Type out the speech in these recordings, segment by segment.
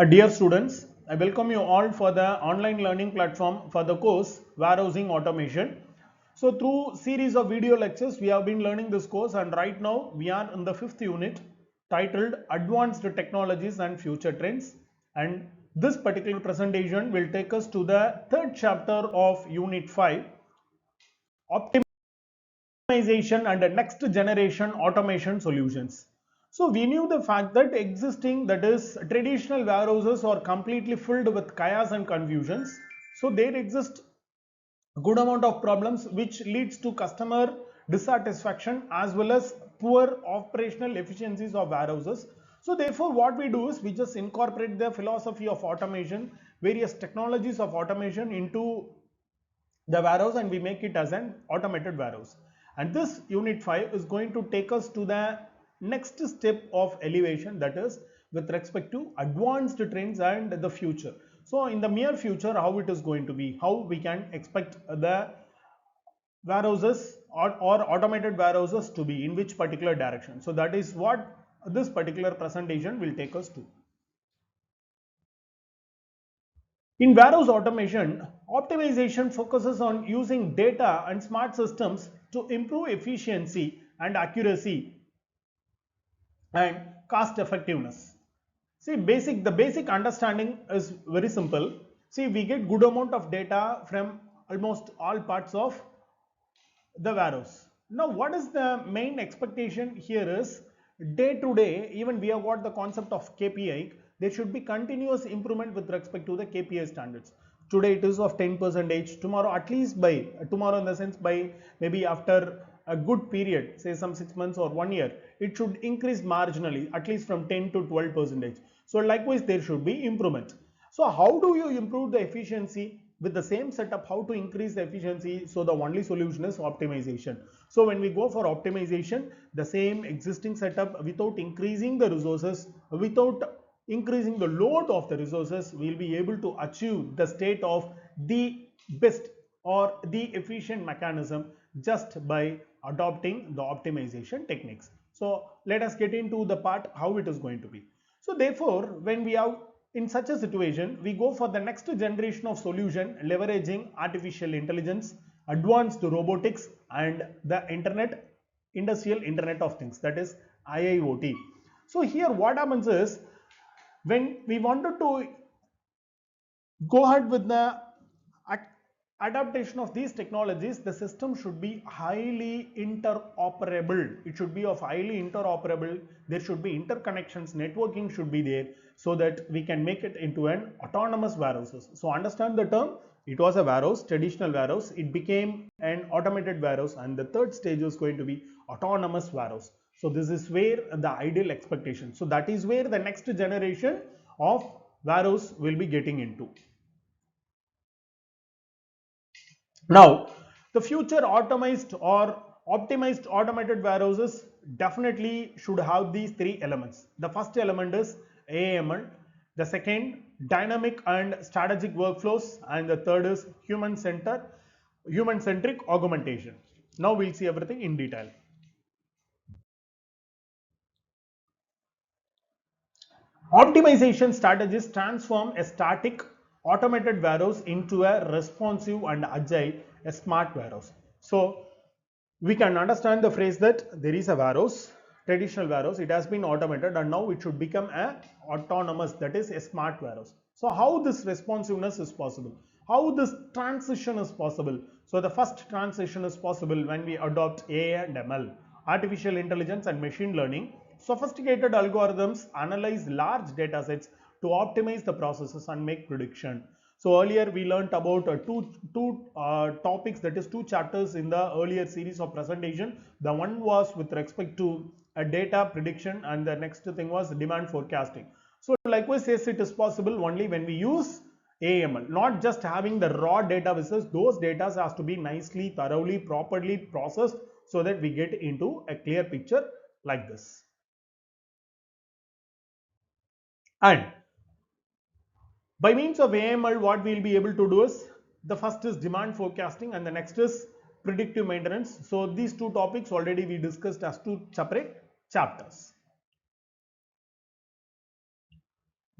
Dear students, I welcome you all for the online learning platform for the course Warehousing Automation. So through series of video lectures, we have been learning this course, and right now we are in the 5th unit titled Advanced Technologies and Future Trends, and this particular presentation will take us to the third chapter of Unit 5, Optimization and Next Generation Automation Solutions. So we knew the fact that existing, that is traditional warehouses, are completely filled with chaos and confusions. So there exist a good amount of problems which leads to customer dissatisfaction as well as poor operational efficiencies of warehouses. So therefore what we do is we just incorporate the philosophy of automation, various technologies of automation into the warehouse, and we make it as an automated warehouse. And this unit 5 is going to take us to the next step of elevation, that is with respect to advanced trends and the future. So in the near future, how it is going to be, how we can expect the warehouses or automated warehouses to be, in which particular direction. So that is what this particular presentation will take us to. In warehouse automation, optimization focuses on using data and smart systems to improve efficiency and accuracy and cost effectiveness. See, the basic understanding is very simple. See, we get good amount of data from almost all parts of the warehouse. Now, what is the main expectation here is day to day, even we have got the concept of KPI, there should be continuous improvement with respect to the KPI standards. Today it is of 10%, tomorrow at least by, tomorrow in the sense by maybe after a good period, say some 6 months or 1 year, it should increase marginally, at least from 10 to 12%. So likewise there should be improvement. So how do you improve the efficiency? With the same setup, how to increase the efficiency? So the only solution is optimization. So when we go for optimization, the same existing setup, without increasing the resources, without increasing the load of the resources, we will be able to achieve the state of the best or the efficient mechanism just by adopting the optimization techniques. So let us get into the part how it is going to be. So therefore, when we have in such a situation, we go for the next generation of solution leveraging artificial intelligence, advanced robotics, and the industrial internet of things, that is IIoT. So here what happens is, when we wanted to go ahead with the adaptation of these technologies, the system should be highly interoperable. It should be of highly interoperable. There should be interconnections, networking should be there, so that we can make it into an autonomous warehouses. So understand the term, it was a warehouse, traditional warehouse, it became an automated warehouse, and the third stage is going to be autonomous warehouse. So this is where the ideal expectation. So that is where the next generation of warehouse will be getting into. Now, the future optimized automated warehouses definitely should have these three elements. The first element is AML, the second dynamic and strategic workflows, and the third is human-centric augmentation. Now we'll see everything in detail. Optimization strategies transform a static automated warehouse into a responsive and agile, a smart warehouse. So we can understand the phrase that there is a warehouse, traditional warehouse, it has been automated, and now it should become a autonomous, that is a smart warehouse. So how this responsiveness is possible? How this transition is possible? So the first transition is possible when we adopt AI and ML, artificial intelligence and machine learning. Sophisticated algorithms analyze large data sets to optimize the processes and make prediction. So earlier we learnt about two topics, that is two chapters in the earlier series of presentation. The one was with respect to a data prediction, and the next thing was demand forecasting. So likewise, yes, it is possible only when we use AML, not just having the raw data versus those data has to be nicely, thoroughly, properly processed so that we get into a clear picture like this. And by means of AML, what we will be able to do is, the first is demand forecasting and the next is predictive maintenance. So these two topics already we discussed as two separate chapters.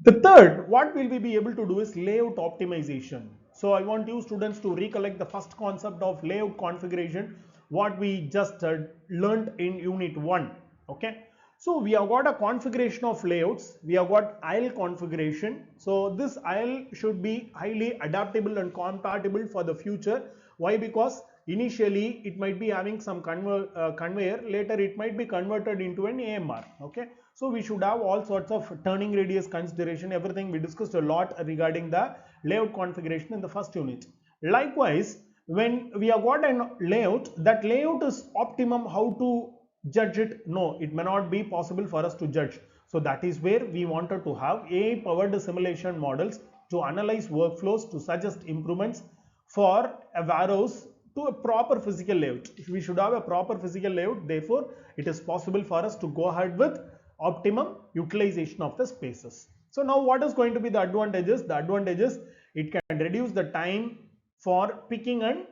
The third, what will we be able to do is layout optimization. So I want you students to recollect the first concept of layout configuration, what we just learned in unit 1. Okay. So we have got a configuration of layouts. We have got aisle configuration. So this aisle should be highly adaptable and compatible for the future. Why? Because initially it might be having some conveyor, later it might be converted into an AMR. Okay. So we should have all sorts of turning radius consideration, everything we discussed a lot regarding the layout configuration in the first unit. Likewise, when we have got a layout, that layout is optimum. How to judge it? No, it may not be possible for us to judge. So that is where we wanted to have AI powered simulation models to analyze workflows, to suggest improvements for a warehouse to a proper physical layout. If we should have a proper physical layout, therefore it is possible for us to go ahead with optimum utilization of the spaces. So now what is going to be the advantages? The advantages, it can reduce the time for picking and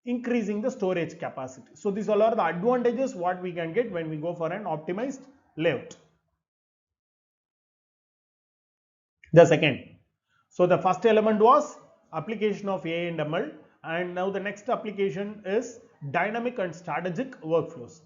increasing the storage capacity. So these all are the advantages what we can get when we go for an optimized layout. The second, so the first element was application of AI and ML, and now the next application is dynamic and strategic workflows.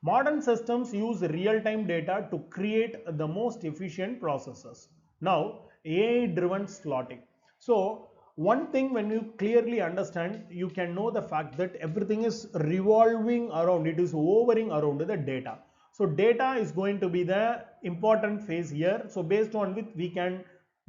Modern systems use real-time data to create the most efficient processes. Now, AI-driven slotting. So, one thing when you clearly understand, you can know the fact that everything is revolving around, it is hovering around the data. So, data is going to be the important phase here. So, based on which we can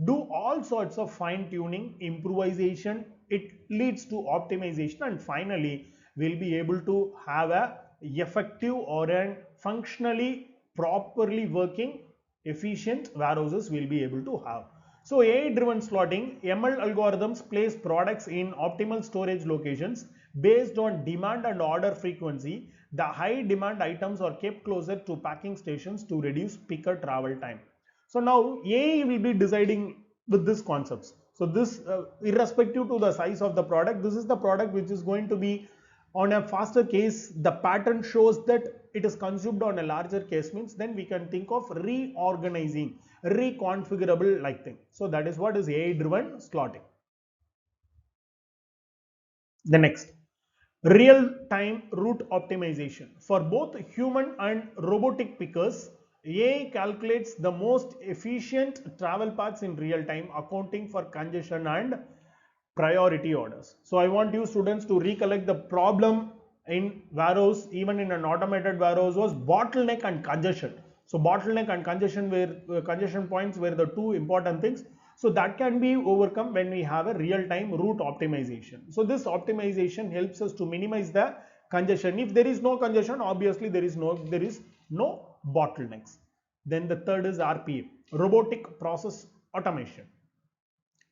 do all sorts of fine tuning, improvisation, it leads to optimization, and finally we'll be able to have a effective or a functionally properly working efficient warehouses we'll be able to have. So AI driven slotting, ML algorithms place products in optimal storage locations based on demand and order frequency. The high demand items are kept closer to packing stations to reduce picker travel time. So now AI will be deciding with these concepts. So this irrespective to the size of the product, this is the product which is going to be on a faster case. The pattern shows that it is consumed on a larger case, means then we can think of reorganizing, reconfigurable like thing. So that is what is AI driven slotting. The next, real-time route optimization. For both human and robotic pickers, AI calculates the most efficient travel paths in real time, accounting for congestion and priority orders. So I want you students to recollect the problem in warehouse, even in an automated warehouse, was bottleneck and congestion. So bottleneck and congestion were congestion points were the two important things. So that can be overcome when we have a real-time route optimization. So this optimization helps us to minimize the congestion. If there is no congestion, obviously there is no bottlenecks. Then the third is RPA, robotic process automation.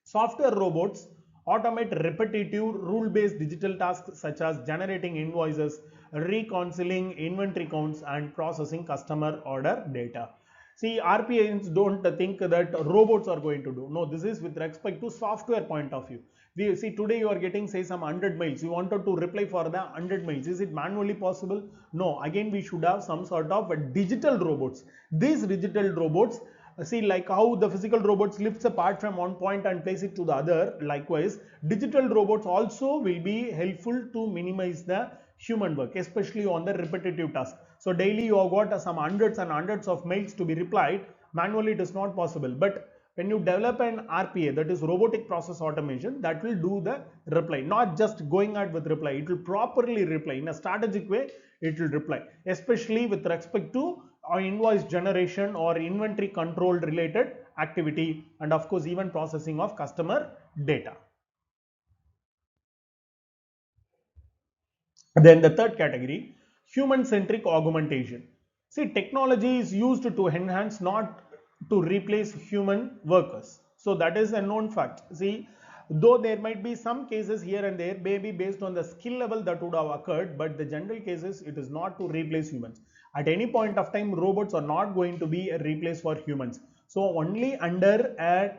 Software robots automate repetitive rule-based digital tasks such as generating invoices, reconciling inventory counts, and processing customer order data. See, RPAs don't think that robots are going to do. No, this is with respect to software point of view. We see today you are getting say some 100 mails. You wanted to reply for the 100 mails. Is it manually possible? No. Again, we should have some sort of digital robots. These digital robots, see, like how the physical robots lifts a part from one point and place it to the other, likewise digital robots also will be helpful to minimize the human work, especially on the repetitive task. So daily you have got some hundreds and hundreds of mails to be replied. Manually it is not possible, but when you develop an RPA, that is robotic process automation, that will do the reply, not just going out with reply. It will properly reply in a strategic way. It will reply, especially with respect to invoice generation or inventory control related activity, and of course even processing of customer data. Then the third category, human-centric augmentation. See, technology is used to enhance, not to replace human workers. So that is a known fact. See, though there might be some cases here and there, maybe based on the skill level that would have occurred, but the general cases, it is not to replace humans. At any point of time, robots are not going to be a replace for humans. So only under a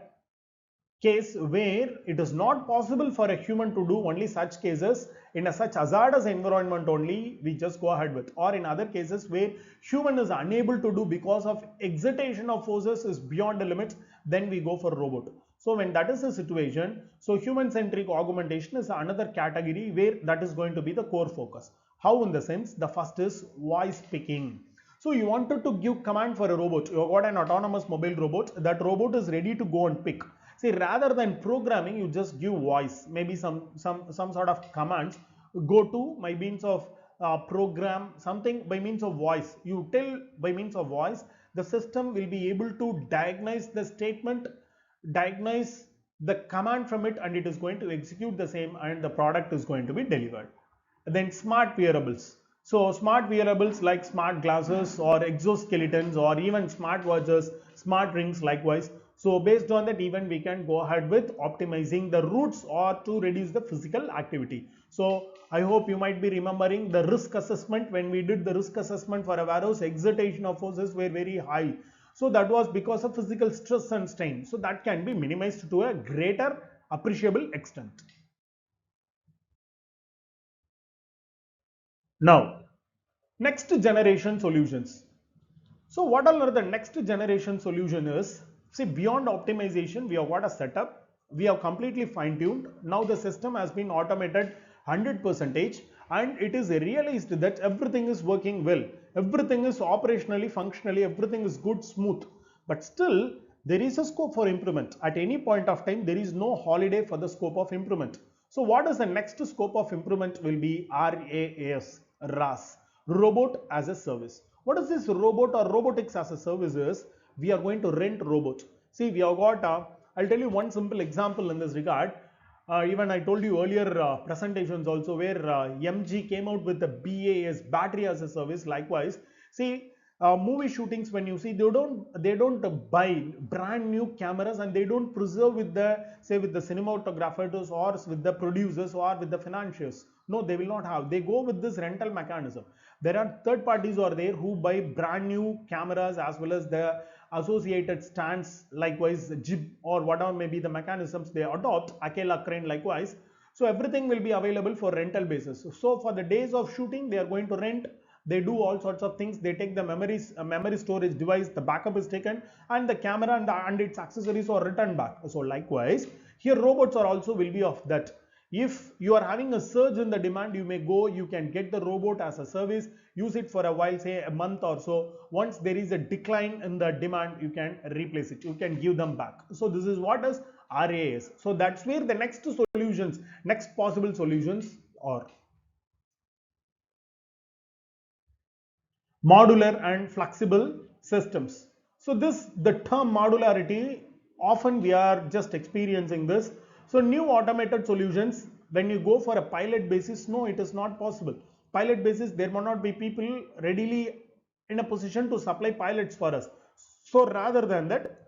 case where it is not possible for a human to do, only such cases in a such hazardous environment only we just go ahead with, or in other cases where human is unable to do because of excitation of forces is beyond the limits, then we go for robot. So when that is the situation, so human centric augmentation is another category where that is going to be the core focus. How? In the sense, the first is voice picking. So you wanted to give command for a robot, you got an autonomous mobile robot, that robot is ready to go and pick. See, rather than programming, you just give voice, maybe some sort of commands, go to by means of program something by means of voice. You tell by means of voice, the system will be able to diagnose the statement, diagnose the command from it, and it is going to execute the same, and the product is going to be delivered. Then smart wearables. So smart wearables like smart glasses or exoskeletons or even smart watches, smart rings likewise. So based on that, even we can go ahead with optimizing the routes or to reduce the physical activity. So I hope you might be remembering the risk assessment. When we did the risk assessment for a warehouse, excitation of forces were very high. So that was because of physical stress and strain. So that can be minimized to a greater appreciable extent. Now, next generation solutions. So what are the next generation solution is, see, beyond optimization, we have got a setup, we have completely fine tuned. Now the system has been automated 100% and it is realized that everything is working well. Everything is operationally, functionally, everything is good, smooth. But still, there is a scope for improvement. At any point of time, there is no holiday for the scope of improvement. So what is the next scope of improvement will be RAS, Robot as a Service. What is this robot or robotics as a service is? We are going to rent robot. See, we have got, I'll tell you one simple example in this regard. Even I told you earlier presentations also where MG came out with the BAS, battery as a service. Likewise, see, movie shootings, when you see, they don't buy brand new cameras and they don't preserve with the, say, with the cinematographers or with the producers or with the financiers. No, they will not have. They go with this rental mechanism. There are third parties who are there who buy brand new cameras as well as the associated stands, likewise jib or whatever may be the mechanisms they adopt, Akela crane likewise. So everything will be available for rental basis. So for the days of shooting, they are going to rent. They do all sorts of things. They take the memory storage device, the backup is taken, and the camera and its accessories are returned back. So likewise, here robots are also will be of that. If you are having a surge in the demand, you may go, you can get the robot as a service, use it for a while, say a month or so. Once there is a decline in the demand, you can replace it, you can give them back. So this is what is RAS. So that's where the next solutions, next possible solutions are. Modular and flexible systems. So the term modularity, often we are just experiencing this. So new automated solutions, when you go for a pilot basis, no, it is not possible. Pilot basis, there may not be people readily in a position to supply pilots for us. So rather than that,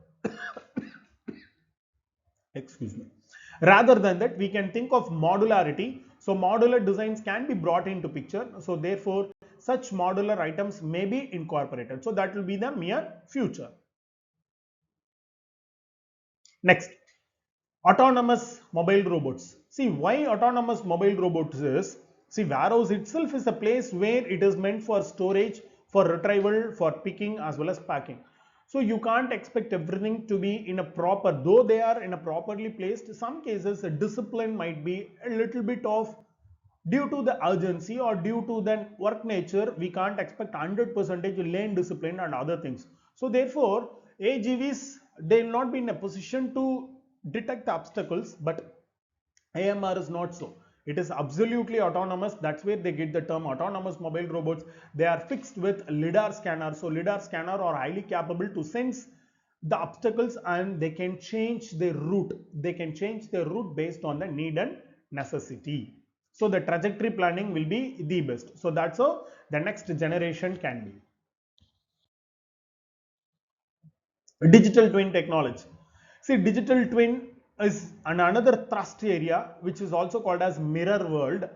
excuse me, rather than that, we can think of modularity. So modular designs can be brought into picture. So therefore, such modular items may be incorporated. So that will be the near future. Next, autonomous mobile robots. See, why autonomous mobile robots is, see, warehouse itself is a place where it is meant for storage, for retrieval, for picking as well as packing. So you can't expect everything to be in a proper, though they are in a properly placed, some cases a discipline might be a little bit of, due to the urgency or due to the work nature, we can't expect 100% lane discipline and other things. So therefore, AGVs, they will not be in a position to detect the obstacles, but AMR is not so. It is absolutely autonomous. That's where they get the term autonomous mobile robots. They are fixed with LiDAR scanner. So LiDAR scanner are highly capable to sense the obstacles and they can change their route. They can change their route based on the need and necessity. So the trajectory planning will be the best. So that's how the next generation can be. Digital twin technology. See, digital twin is another thrust area which is also called as mirror world.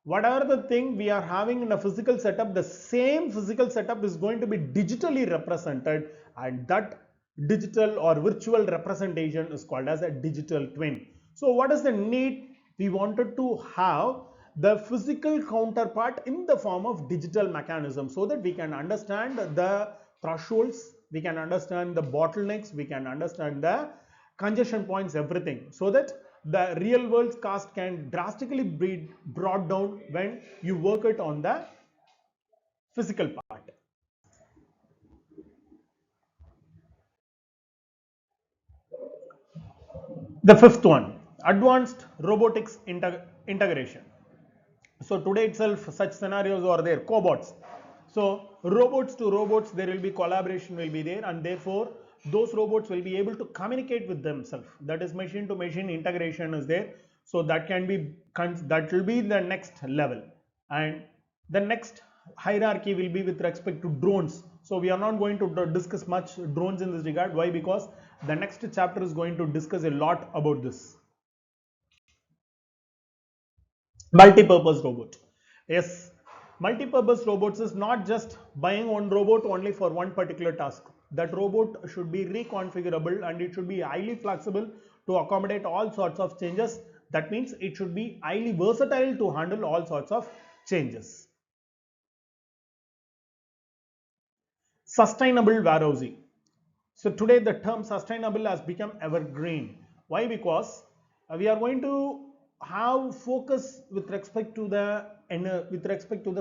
Whatever the thing we are having in a physical setup, the same physical setup is going to be digitally represented, and that digital or virtual representation is called as a digital twin. So what is the need? We wanted to have the physical counterpart in the form of digital mechanism, so that we can understand the thresholds, we can understand the bottlenecks, we can understand the congestion points, everything, so that the real world cost can drastically be brought down when you work it on the physical part. The fifth one, advanced robotics integration. So today itself such scenarios are there, cobots. So robots to robots, there will be collaboration will be there, and therefore those robots will be able to communicate with themselves. That is machine to machine integration is there. So that can be, that will be the next level. And the next hierarchy will be with respect to drones. So we are not going to discuss much drones in this regard. Why? Because the next chapter is going to discuss a lot about this. Multi-purpose robot. Yes, multi-purpose robots is not just buying one robot only for one particular task. That robot should be reconfigurable and it should be highly flexible to accommodate all sorts of changes. That means it should be highly versatile to handle all sorts of changes. Sustainable warehousing. So today the term sustainable has become evergreen. Why? Because we are going to have focus with respect to the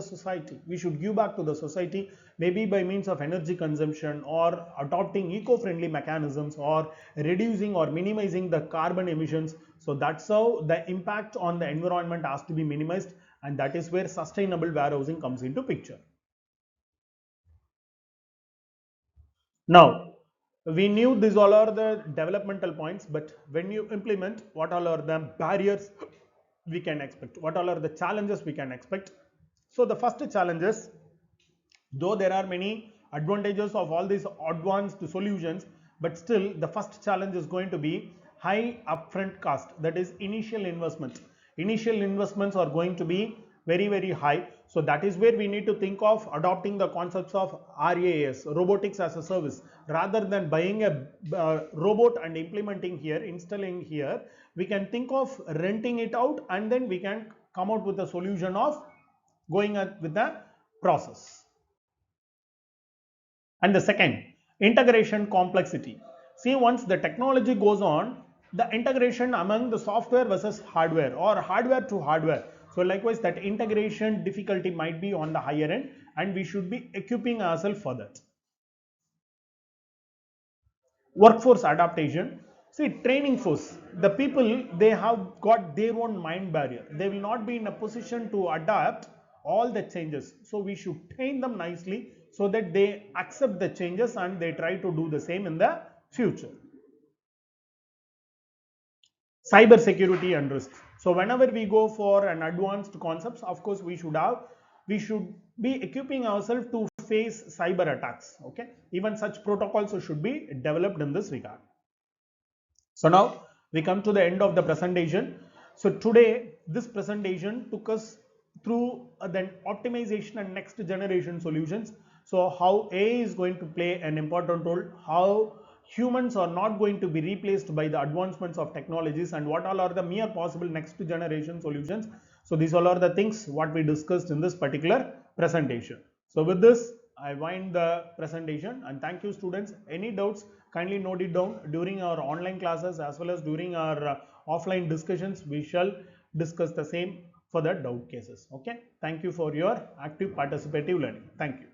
society. We should give back to the society, maybe by means of energy consumption or adopting eco-friendly mechanisms or reducing or minimizing the carbon emissions. So that's how the impact on the environment has to be minimized, and that is where sustainable warehousing comes into picture. Now, we knew these all are the developmental points, but when you implement, what all are the barriers we can expect? What all are the challenges we can expect? So the first challenge is, though there are many advantages of all these advanced solutions, but still the first challenge is going to be high upfront cost, that is initial investment. Initial investments are going to be very high. So that is where we need to think of adopting the concepts of RAS, robotics as a service. Rather than buying a robot and implementing here, installing here, we can think of renting it out, and then we can come out with a solution of going with the process. And the second, integration complexity. See, once the technology goes on, the integration among the software versus hardware or hardware to hardware. So likewise, that integration difficulty might be on the higher end, and we should be equipping ourselves for that. Workforce adaptation. See, training force, the people, they have got their own mind barrier. They will not be in a position to adapt all the changes. So we should train them nicely so that they accept the changes and they try to do the same in the future. Cyber security and risk. So whenever we go for an advanced concepts, of course we should be equipping ourselves to face cyber attacks. Okay, even such protocols should be developed in this regard. So now we come to the end of the presentation. So today this presentation took us through the optimization and next generation solutions. So how AI is going to play an important role, how humans are not going to be replaced by the advancements of technologies, and what all are the mere possible next generation solutions. So these all are the things what we discussed in this particular presentation. So with this, I wind the presentation, and thank you students. Any doubts, kindly note it down during our online classes as well as during our offline discussions. We shall discuss the same for the doubt cases. Okay. Thank you for your active participative learning. Thank you.